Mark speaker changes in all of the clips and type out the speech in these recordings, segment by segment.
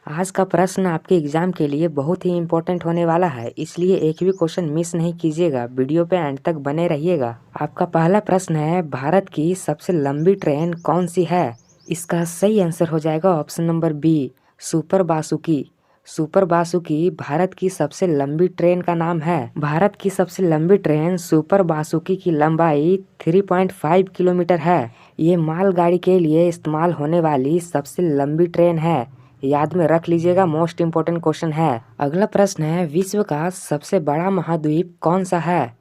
Speaker 1: आज का प्रश्न आपके एग्जाम के लिए बहुत ही इम्पोर्टेंट होने वाला है, इसलिए एक भी क्वेश्चन मिस नहीं कीजिएगा। वीडियो पे एंड तक बने रहिएगा। आपका पहला प्रश्न है, भारत की सबसे लंबी ट्रेन कौन सी है? इसका सही आंसर हो जाएगा option number B, super Vasuki. Super Vasuki Bharat की सबसे लंबी ट्रेन का नाम है। भारत की सबसे लंबी ट्रेन सुपर बासुकी की लंबाई 3.5 किलोमीटर है। ये मालगाड़ी के लिए इस्तेमाल होने वाली सबसे लंबी ट्रेन है। याद में रख लीजिएगा, मोस्ट इम्पोर्टेंट क्वेश्चन है। अगला प्रश्न है, विश्व का सबसे बड़ा महाद्वीप कौन सा है?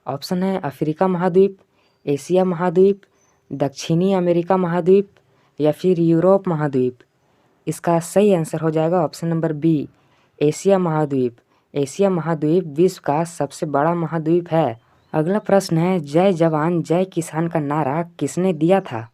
Speaker 1: ऑप्शन है अफ्रीका महाद्वीप, एशिया महाद्वीप, दक्षिणी अमेरिका महाद्वीप या फिर यूरोप महाद्वीप। इसका सही आंसर हो जाएगा ऑप्शन नंबर बी, एशिया महाद्वीप। एशिया महाद्वीप विश्व का सबसे बड़ा महाद्वीप है। अगला प्रश्न है, जय जवान जय किसान का नारा किसने दिया था?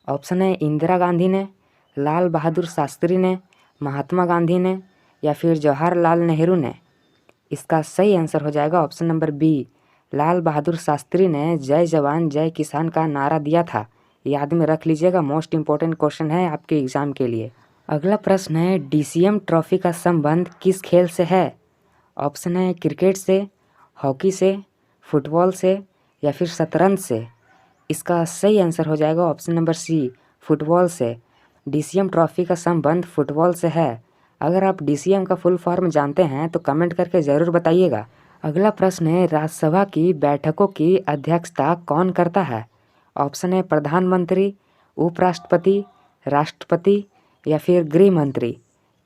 Speaker 1: ऑप्शन है इंदिरा गांधी ने, लाल बहादुर शास्त्री ने, महात्मा गांधी ने या फिर जवाहरलाल नेहरू ने। इसका सही आंसर हो जाएगा option number B, Lal Bahadur Shastri ने जय जवान जय किसान का नारा दिया था। याद में रख लीजिएगा, मोस्ट इम्पोर्टेंट क्वेश्चन है आपके एग्जाम के लिए। अगला प्रश्न है, डीसीएम ट्रॉफी का संबंध किस खेल से है? ऑप्शन है क्रिकेट से, हॉकी से, फुटबॉल से या फिर शतरंज से। इसका सही आंसर हो जाएगा ऑप्शन नंबर सी, फुटबॉल से। डीसीएम ट्रॉफी का संबंध फुटबॉल से है। अगर आप डीसीएम का फुल फॉर्म जानते हैं तो कमेंट करके ज़रूर बताइएगा। अगला प्रश्न है, राज्यसभा की बैठकों की अध्यक्षता कौन करता है? ऑप्शन है प्रधानमंत्री, उपराष्ट्रपति, राष्ट्रपति या फिर गृह मंत्री।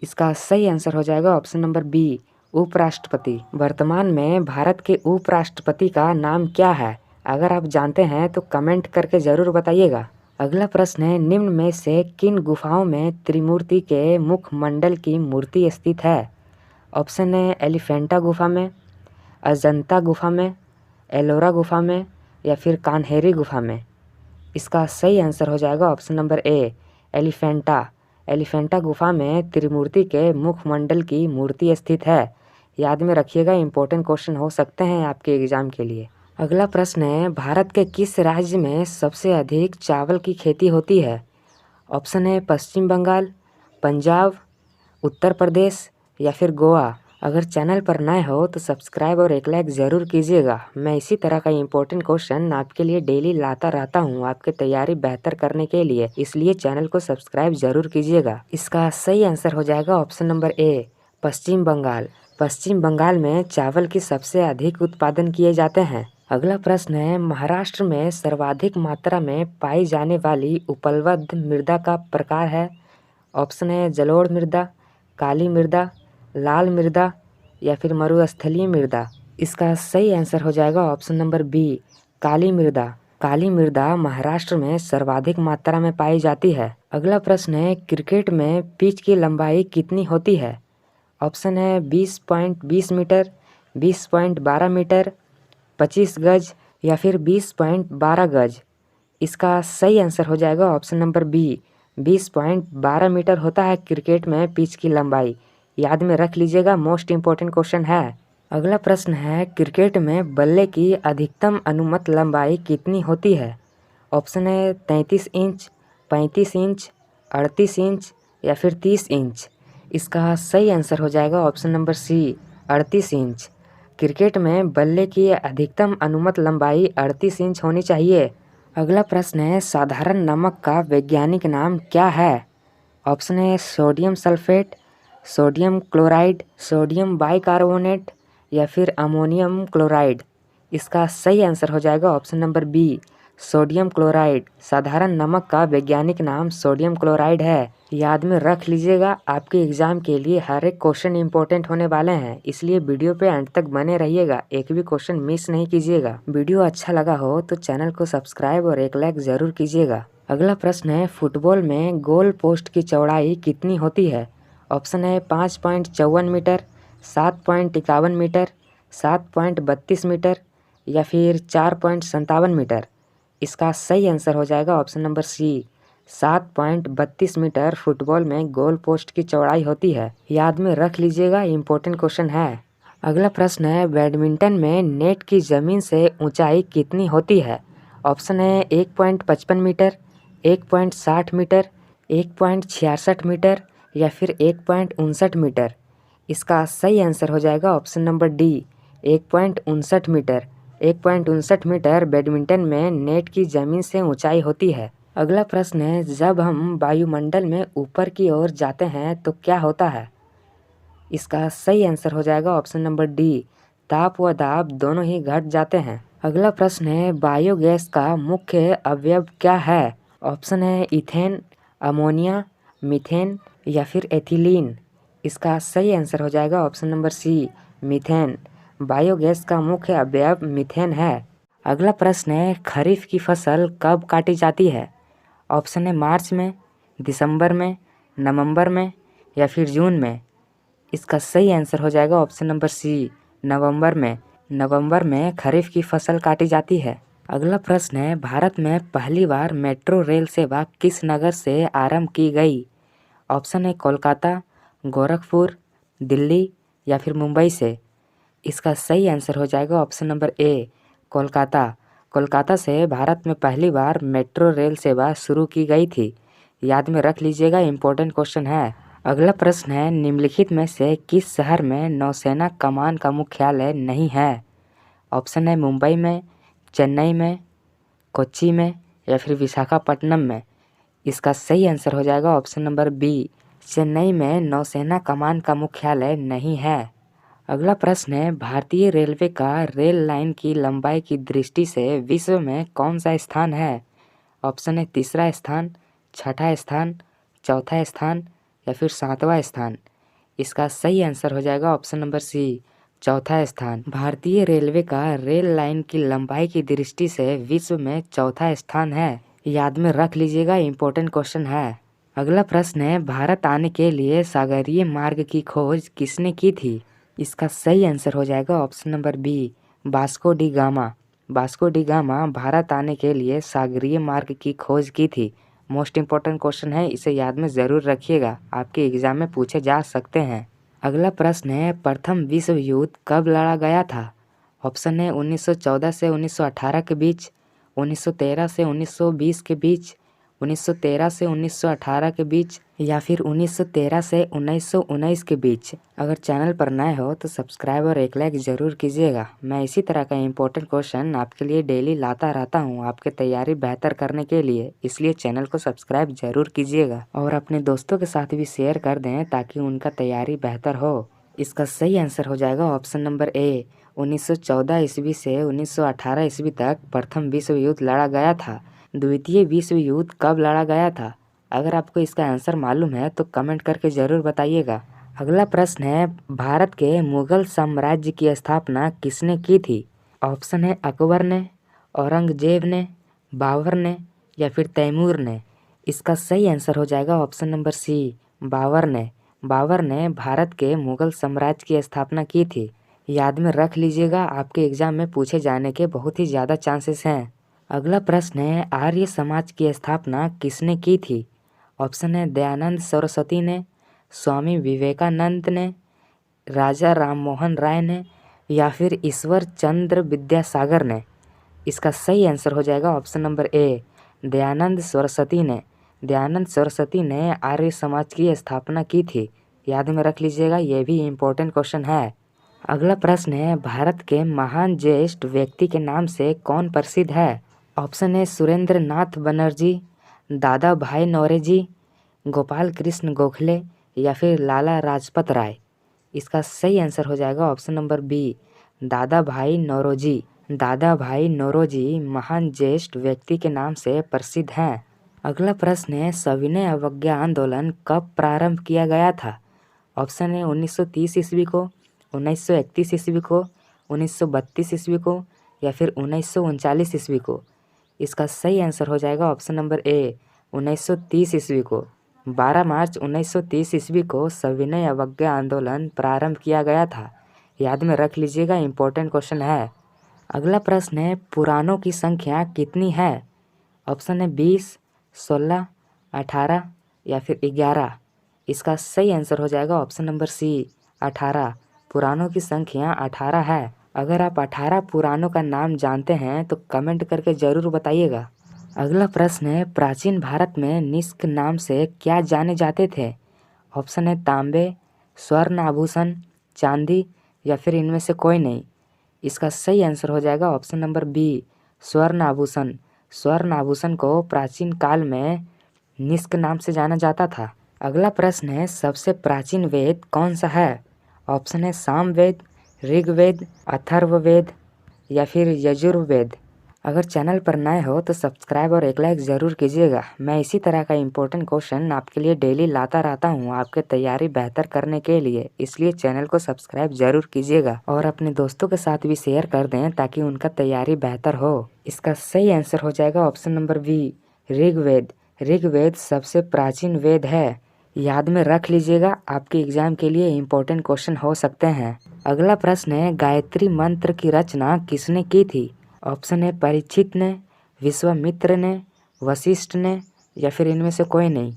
Speaker 1: इसका सही आंसर हो जाएगा ऑप्शन नंबर बी, उपराष्ट्रपति। वर्तमान में भारत के उपराष्ट्रपति का नाम क्या है? अगर आप जानते हैं तो कमेंट करके ज़रूर बताइएगा। अगला प्रश्न है, निम्न में से किन गुफाओं में त्रिमूर्ति के मुखमंडल की मूर्ति स्थित है? ऑप्शन है एलिफेंटा गुफा में, अजंता गुफा में, एलोरा गुफा में या फिर कान्हेरी गुफा में। इसका सही आंसर हो जाएगा option number A, Elephanta. Elephanta गुफा में त्रिमूर्ति के मुखमंडल की मूर्ति स्थित है। याद में रखिएगा, इंपॉर्टेंट क्वेश्चन हो सकते हैं आपके एग्जाम के लिए। अगला प्रश्न है, भारत के किस राज्य में सबसे अधिक चावल की खेती होती है? ऑप्शन है पश्चिम बंगाल, पंजाब, उत्तर प्रदेश या फिर गोवा। अगर चैनल पर नए हो तो सब्सक्राइब और एक लाइक ज़रूर कीजिएगा। मैं इसी तरह का इंपॉर्टेंट क्वेश्चन आपके लिए डेली लाता रहता हूँ आपके तैयारी बेहतर करने के लिए, इसलिए चैनल को सब्सक्राइब ज़रूर कीजिएगा। इसका सही आंसर हो जाएगा ऑप्शन नंबर ए, पश्चिम बंगाल। पश्चिम बंगाल में चावल की सबसे अधिक उत्पादन किए जाते हैं। अगला प्रश्न है, महाराष्ट्र में सर्वाधिक मात्रा में पाई जाने वाली उपलब्ध मृदा का प्रकार है? ऑप्शन है जलोढ़ मृदा, काली मृदा, लाल मृदा या फिर मरुस्थलीय मृदा। इसका सही आंसर हो जाएगा ऑप्शन नंबर बी, काली मृदा। काली मृदा महाराष्ट्र में सर्वाधिक मात्रा में पाई जाती है। अगला प्रश्न है, क्रिकेट में पिच की लंबाई कितनी होती है? ऑप्शन है 20.20 मीटर, 20.12 मीटर, 25 गज या फिर 20.12 गज। इसका सही आंसर हो जाएगा ऑप्शन नंबर बी, 20.12 मीटर होता है क्रिकेट में पिच की लंबाई। याद में रख लीजिएगा, मोस्ट इम्पोर्टेंट क्वेश्चन है। अगला प्रश्न है, क्रिकेट में बल्ले की अधिकतम अनुमत लंबाई कितनी होती है? ऑप्शन है 33 इंच, 35 इंच, 38 इंच या फिर 30 इंच। इसका सही आंसर हो जाएगा option number C, 38 inch. Cricket में बल्ले की अधिकतम अनुमत लंबाई 38 इंच होनी चाहिए। अगला प्रश्न है, साधारण नमक का वैज्ञानिक नाम क्या है? ऑप्शन है sodium sulphate, sodium chloride, sodium bicarbonate या फिर अमोनियम क्लोराइड। इसका सही आंसर हो जाएगा option number B, sodium chloride. साधारण नमक का वैज्ञानिक नाम सोडियम क्लोराइड है। याद में रख लीजिएगा, आपके एग्जाम के लिए हर एक क्वेश्चन इंपॉर्टेंट होने वाले हैं, इसलिए वीडियो पे अंत तक बने रहिएगा, एक भी क्वेश्चन मिस नहीं कीजिएगा। वीडियो अच्छा लगा हो तो चैनल को सब्सक्राइब और एक लाइक ज़रूर कीजिएगा। अगला प्रश्न है, फुटबॉल में गोल पोस्ट की चौड़ाई कितनी होती है? ऑप्शन है 5.54 मीटर, 7.51 मीटर, 7.32 मीटर या फिर 4.57 मीटर। इसका सही आंसर हो जाएगा option number C, 7.32 metre football में गोल पोस्ट की चौड़ाई होती है। याद में रख लीजिएगा, इंपॉर्टेंट क्वेश्चन है। अगला प्रश्न है, बैडमिंटन में नेट की ज़मीन से ऊंचाई कितनी होती है? ऑप्शन है 1.55 मीटर, 1.60 मीटर, 1.66 मीटर या फिर 1.59 मीटर। इसका सही आंसर हो जाएगा option number D, 1.59 metre. 1.59 metre badminton में नेट की ज़मीन से ऊंचाई होती है। अगला प्रश्न है, जब हम वायुमंडल में ऊपर की ओर जाते हैं तो क्या होता है? इसका सही आंसर हो जाएगा ऑप्शन नंबर डी, ताप व दाब दोनों ही घट जाते हैं। अगला प्रश्न है, बायोगैस का मुख्य अवयव क्या है? ऑप्शन है इथेन, अमोनिया, मीथेन या फिर एथिलीन। इसका सही आंसर हो जाएगा option number C, methane. Biogas का मुख्य अवयव मीथेन है। अगला प्रश्न है, खरीफ की फसल कब काटी जाती है? ऑप्शन है मार्च में, दिसंबर में, नवंबर में या फिर जून में। इसका सही आंसर हो जाएगा ऑप्शन नंबर सी, नवंबर में। नवंबर में खरीफ की फसल काटी जाती है। अगला प्रश्न है, भारत में पहली बार मेट्रो रेल सेवा किस नगर से आरंभ की गई? ऑप्शन है कोलकाता, गोरखपुर, दिल्ली या फिर मुंबई से। इसका सही आंसर हो जाएगा option number A, Kolkata. Kolkata से भारत में पहली बार मेट्रो रेल सेवा शुरू की गई थी। याद में रख लीजिएगा, इम्पोर्टेंट क्वेश्चन है। अगला प्रश्न है, निम्नलिखित में से किस शहर में नौसेना कमान का मुख्यालय नहीं है? ऑप्शन है मुंबई में, चेन्नई में, कोच्चि में या फिर विशाखापट्टनम में। इसका सही आंसर हो जाएगा ऑप्शन नंबर बी, चेन्नई में नौसेना कमान का मुख्यालय नहीं है। अगला प्रश्न है, भारतीय रेलवे का रेल लाइन की लंबाई की दृष्टि से विश्व में कौन सा स्थान है? ऑप्शन है तीसरा स्थान, छठा स्थान, चौथा स्थान या फिर सातवां स्थान। इसका सही आंसर हो जाएगा ऑप्शन नंबर सी, चौथा स्थान। भारतीय रेलवे का रेल लाइन की लंबाई की दृष्टि से विश्व में चौथा स्थान है। याद में रख लीजिएगा, इम्पोर्टेंट क्वेश्चन है। अगला प्रश्न है, भारत आने के लिए सागरीय मार्ग की खोज किसने की थी? इसका सही आंसर हो जाएगा option number B, Vasco da Gama. Vasco da Gama Bharat आने के लिए सागरीय मार्ग की खोज की थी। मोस्ट इम्पोर्टेंट क्वेश्चन है, इसे याद में ज़रूर रखिएगा, आपके एग्जाम में पूछे जा सकते हैं। अगला प्रश्न है, प्रथम विश्व युद्ध कब लड़ा गया था? ऑप्शन है 1914 से 1918 के बीच, 1913 से 1920 के बीच, 1913 से 1918 के बीच या फिर 1913 से 1919 के बीच। अगर चैनल पर नए हो तो सब्सक्राइब और एक लाइक ज़रूर कीजिएगा। मैं इसी तरह का इम्पोर्टेंट क्वेश्चन आपके लिए डेली लाता रहता हूँ आपके तैयारी बेहतर करने के लिए, इसलिए चैनल को सब्सक्राइब ज़रूर कीजिएगा और अपने दोस्तों के साथ भी शेयर कर दें ताकि उनका तैयारी बेहतर हो। इसका सही आंसर हो जाएगा ऑप्शन नंबर ए, 1914 ईस्वी से 1918 ईस्वी तक प्रथम विश्व युद्ध लड़ा गया था। द्वितीय विश्व युद्ध कब लड़ा गया था? अगर आपको इसका आंसर मालूम है तो कमेंट करके ज़रूर बताइएगा। अगला प्रश्न है, भारत के मुगल साम्राज्य की स्थापना किसने की थी? ऑप्शन है अकबर ने, औरंगजेब ने, बाबर ने या फिर तैमूर ने। इसका सही आंसर हो जाएगा ऑप्शन नंबर सी, बाबर ने। बाबर ने भारत के मुगल साम्राज्य की स्थापना की थी। याद में रख लीजिएगा, आपके एग्जाम में पूछे जाने के बहुत ही ज़्यादा चांसेस हैं। अगला प्रश्न है, आर्य समाज की स्थापना किसने की थी? ऑप्शन है दयानंद सरस्वती ने, स्वामी विवेकानंद ने, राजा राममोहन राय ने या फिर ईश्वर चंद्र विद्यासागर ने। इसका सही आंसर हो जाएगा option number A, Dayanand Saraswati ने। दयानंद सरस्वती ने आर्य समाज की स्थापना की थी। याद में रख लीजिएगा, ये भी इम्पोर्टेंट क्वेश्चन है। अगला प्रश्न है, भारत के महान ज्येष्ठ व्यक्ति के नाम से कौन प्रसिद्ध है? ऑप्शन है सुरेंद्र नाथ बनर्जी, दादा भाई नौरोजी, गोपाल कृष्ण गोखले या फिर लाला लाजपत राय। इसका सही आंसर हो जाएगा ऑप्शन नंबर बी, दादा भाई नौरोजी। दादा भाई नौरोजी महान ज्येष्ठ व्यक्ति के नाम से प्रसिद्ध हैं। अगला प्रश्न है, सविनय अवज्ञा आंदोलन कब प्रारंभ किया गया था? ऑप्शन है 1930 ईस्वी को, 1931 ईस्वी को, 1932 ईस्वी को या फिर 1939 ईस्वी को। इसका सही आंसर हो जाएगा ऑप्शन नंबर ए, 1930 ईस्वी को। 12 मार्च 1930 ईस्वी को सविनय अवज्ञा आंदोलन प्रारंभ किया गया था। याद में रख लीजिएगा, इम्पोर्टेंट क्वेश्चन है। अगला प्रश्न है, पुराणों की संख्या कितनी है? ऑप्शन है 20, 16, 18 या फिर 11। इसका सही आंसर हो जाएगा ऑप्शन नंबर सी, 18। पुराणों की संख्या 18 है। अगर आप 18 पुराणों का नाम जानते हैं तो कमेंट करके ज़रूर बताइएगा। अगला प्रश्न है, प्राचीन भारत में निष्क नाम से क्या जाने जाते थे? ऑप्शन है तांबे, स्वर्ण आभूषण, चांदी या फिर इनमें से कोई नहीं। इसका सही आंसर हो जाएगा ऑप्शन नंबर बी, स्वर्ण आभूषण। स्वर्ण आभूषण को प्राचीन काल में निष्क नाम से जाना जाता था। अगला प्रश्न है, सबसे प्राचीन वेद कौन सा है? ऑप्शन है सामवेद, ऋग्वेद, अथर्ववेद या फिर यजुर्वेद। अगर चैनल पर नए हो तो सब्सक्राइब और एक लाइक ज़रूर कीजिएगा। मैं इसी तरह का इम्पोर्टेंट क्वेश्चन आपके लिए डेली लाता रहता हूँ आपके तैयारी बेहतर करने के लिए, इसलिए चैनल को सब्सक्राइब ज़रूर कीजिएगा और अपने दोस्तों के साथ भी शेयर कर दें ताकि उनका तैयारी बेहतर हो। इसका सही आंसर हो जाएगा option number B, Rigveda. Rigveda सबसे प्राचीन वेद है, याद में रख लीजिएगा, आपके एग्जाम के लिए इम्पोर्टेंट क्वेश्चन हो सकते हैं। अगला प्रश्न है, गायत्री मंत्र की रचना किसने की थी? ऑप्शन है परीक्षित ने, विश्वामित्र ने, वशिष्ठ ने या फिर इनमें से कोई नहीं।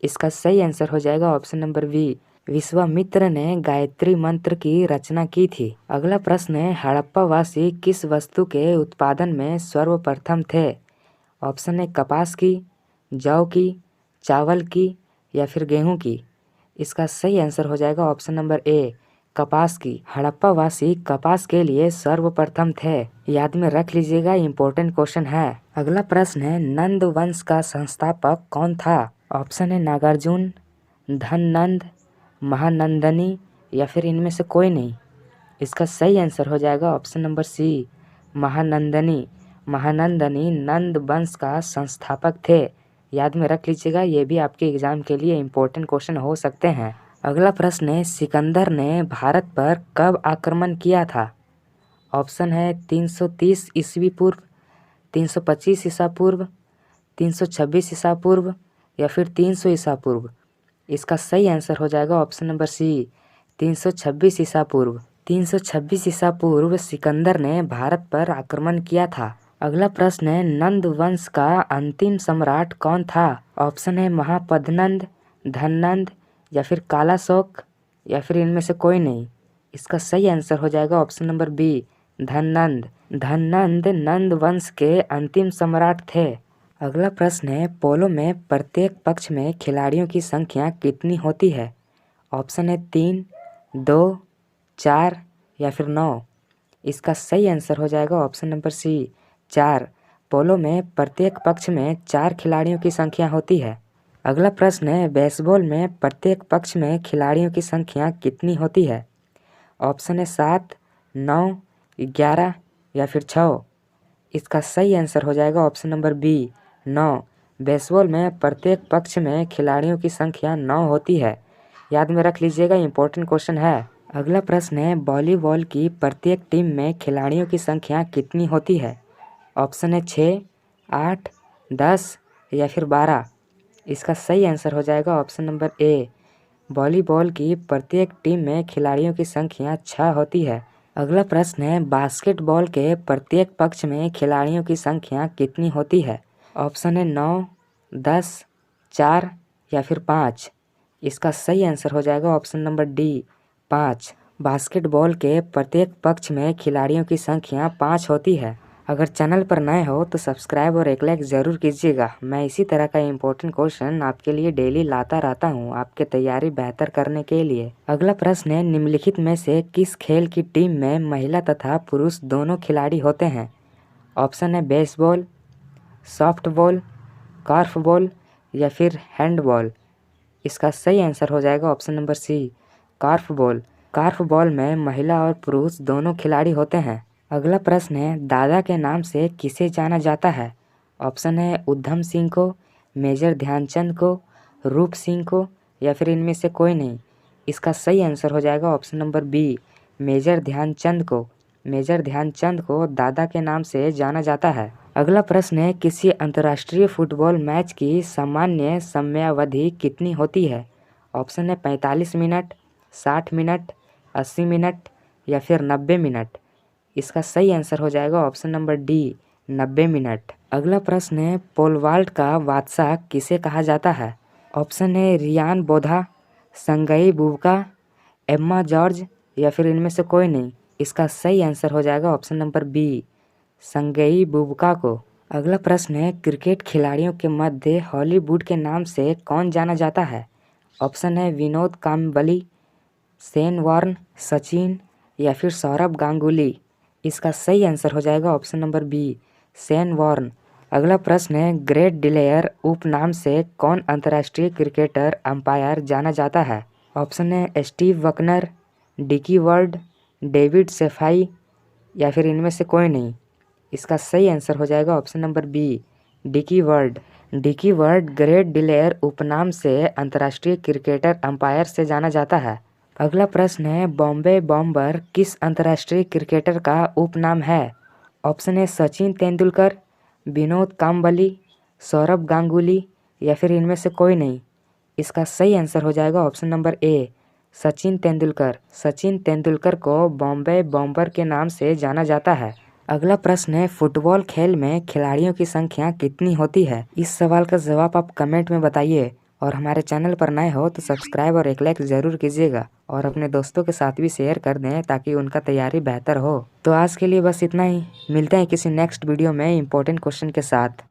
Speaker 1: इसका सही आंसर हो जाएगा ऑप्शन नंबर बी, विश्वामित्र ने गायत्री मंत्र की रचना की थी। अगला प्रश्न है, हड़प्पावासी किस वस्तु के उत्पादन में सर्वप्रथम थे? ऑप्शन है कपास की, जौ की, चावल की या फिर गेहूं की। इसका सही आंसर हो जाएगा ऑप्शन नंबर ए, कपास की। हड़प्पावासी कपास के लिए सर्वप्रथम थे, याद में रख लीजिएगा, इम्पोर्टेंट क्वेश्चन है। अगला प्रश्न है, नंद वंश का संस्थापक कौन था? ऑप्शन है नागार्जुन, धननंद, महानंदनी या फिर इनमें से कोई नहीं। इसका सही आंसर हो जाएगा ऑप्शन नंबर सी, महानंदनी। महानंदनी नंद वंश का संस्थापक थे, याद में रख लीजिएगा, ये भी आपके एग्जाम के लिए इम्पोर्टेंट क्वेश्चन हो सकते हैं। अगला प्रश्न है, सिकंदर ने भारत पर कब आक्रमण किया था? ऑप्शन है 330 ईस्वी पूर्व, 325 ईसा पूर्व, 326 ईसा पूर्व या फिर 300 ईसा पूर्व। इसका सही आंसर हो जाएगा ऑप्शन नंबर सी, 326 ईसा पूर्व। 326 ईसा पूर्व सिकंदर ने भारत पर आक्रमण किया था। अगला प्रश्न है, नंद वंश का अंतिम सम्राट कौन था? ऑप्शन है महापद्नंद, धननंद या फिर कालाशोक या फिर इनमें से कोई नहीं। इसका सही आंसर हो जाएगा option number B, Dhananand. Dhananand Nand वंश के अंतिम सम्राट थे। अगला प्रश्न है, पोलो में प्रत्येक पक्ष में खिलाड़ियों की संख्या कितनी होती है? ऑप्शन है 3, 2, 4 या फिर 9। इसका सही आंसर हो जाएगा ऑप्शन नंबर सी, 4। पोलो में प्रत्येक पक्ष में 4 खिलाड़ियों की संख्या होती है। अगला प्रश्न है, बेसबॉल में प्रत्येक पक्ष में खिलाड़ियों की संख्या कितनी होती है? ऑप्शन है 7, 9, 11 या फिर 6। इसका सही आंसर हो जाएगा ऑप्शन नंबर बी, 9। बेसबॉल में प्रत्येक पक्ष में खिलाड़ियों की संख्या 9 होती है, याद में रख लीजिएगा, इम्पोर्टेंट क्वेश्चन है। अगला प्रश्न है, वॉलीबॉल की प्रत्येक टीम में खिलाड़ियों की संख्या कितनी होती है? ऑप्शन है 6, 8, 10 या फिर 12। इसका सही आंसर हो जाएगा ऑप्शन नंबर ए, वॉलीबॉल की प्रत्येक टीम में खिलाड़ियों की संख्या 6 होती है। अगला प्रश्न है, बास्केटबॉल के प्रत्येक पक्ष में खिलाड़ियों की संख्या कितनी होती है? ऑप्शन है 9, 10, 4 या फिर 5। इसका सही आंसर हो जाएगा ऑप्शन नंबर डी, 5। बास्केटबॉल के प्रत्येक पक्ष में खिलाड़ियों की संख्या 5 होती है। अगर चैनल पर नए हो तो सब्सक्राइब और एक लाइक ज़रूर कीजिएगा। मैं इसी तरह का इम्पोर्टेंट क्वेश्चन आपके लिए डेली लाता रहता हूँ आपके तैयारी बेहतर करने के लिए। अगला प्रश्न है, निम्नलिखित में से किस खेल की टीम में महिला तथा पुरुष दोनों खिलाड़ी होते हैं? ऑप्शन है बेसबॉल, सॉफ्टबॉल, कॉर्फबॉल या फिर हैंडबॉल। इसका सही आंसर हो जाएगा option number B, korfball. Korfball में महिला और पुरुष दोनों खिलाड़ी होते हैं। अगला प्रश्न है, दादा के नाम से किसे जाना जाता है? ऑप्शन है उधम सिंह को, मेजर ध्यानचंद को, रूप सिंह को या फिर इनमें से कोई नहीं। इसका सही आंसर हो जाएगा option number B, major Dhyan Chand को। मेजर ध्यानचंद को दादा के नाम से जाना जाता है। अगला प्रश्न है, किसी अंतर्राष्ट्रीय फुटबॉल मैच की सामान्य समयावधि कितनी होती है? ऑप्शन है 45 मिनट, 60 मिनट, 80 मिनट या फिर 90 मिनट। इसका सही आंसर हो जाएगा ऑप्शन नंबर डी, 90 मिनट। अगला प्रश्न है, पोल वाल्ट का बादशाह किसे कहा जाता है? ऑप्शन है रियान बोधा, संगई बुबका, एम्मा जॉर्ज या फिर इनमें से कोई नहीं। इसका सही आंसर हो जाएगा ऑप्शन नंबर बी, संगई बुबका को। अगला प्रश्न है, क्रिकेट खिलाड़ियों के मध्य हॉलीवुड के नाम से कौन जाना जाता है? ऑप्शन है विनोद काम्बली, शेन वॉर्न, सचिन या फिर सौरभ गांगुली। इसका सही आंसर हो जाएगा option number B, Shane Warne. अगला प्रश्न है ग्रेट डिलेयर उपनाम से कौन अंतर्राष्ट्रीय क्रिकेटर अंपायर जाना जाता है? ऑप्शन है Steve वकनर, dickey word, David Saifai या फिर इनमें से कोई नहीं। इसका सही आंसर हो जाएगा option number B, Dickie Bird. Dickie Bird great डिलेयर उपनाम से अंतर्राष्ट्रीय क्रिकेटर अंपायर से जाना जाता है। अगला प्रश्न है बॉम्बे बॉम्बर किस अंतर्राष्ट्रीय क्रिकेटर का उपनाम है? ऑप्शन है सचिन तेंदुलकर, विनोद काम्बली, सौरभ गांगुली या फिर इनमें से कोई नहीं। इसका सही आंसर हो जाएगा option number A, Sachin Tendulkar. Sachin Tendulkar को बॉम्बे बॉम्बर के नाम से जाना जाता है। अगला प्रश्न है फुटबॉल खेल में खिलाड़ियों की संख्या कितनी होती है? इस सवाल का जवाब आप कमेंट में बताइए और हमारे चैनल पर नए हो तो सब्सक्राइब और एक लाइक ज़रूर कीजिएगा और अपने दोस्तों के साथ भी शेयर कर दें ताकि उनका तैयारी बेहतर हो। तो आज के लिए बस इतना ही, मिलते हैं किसी नेक्स्ट वीडियो में इम्पोर्टेंट क्वेश्चन के साथ।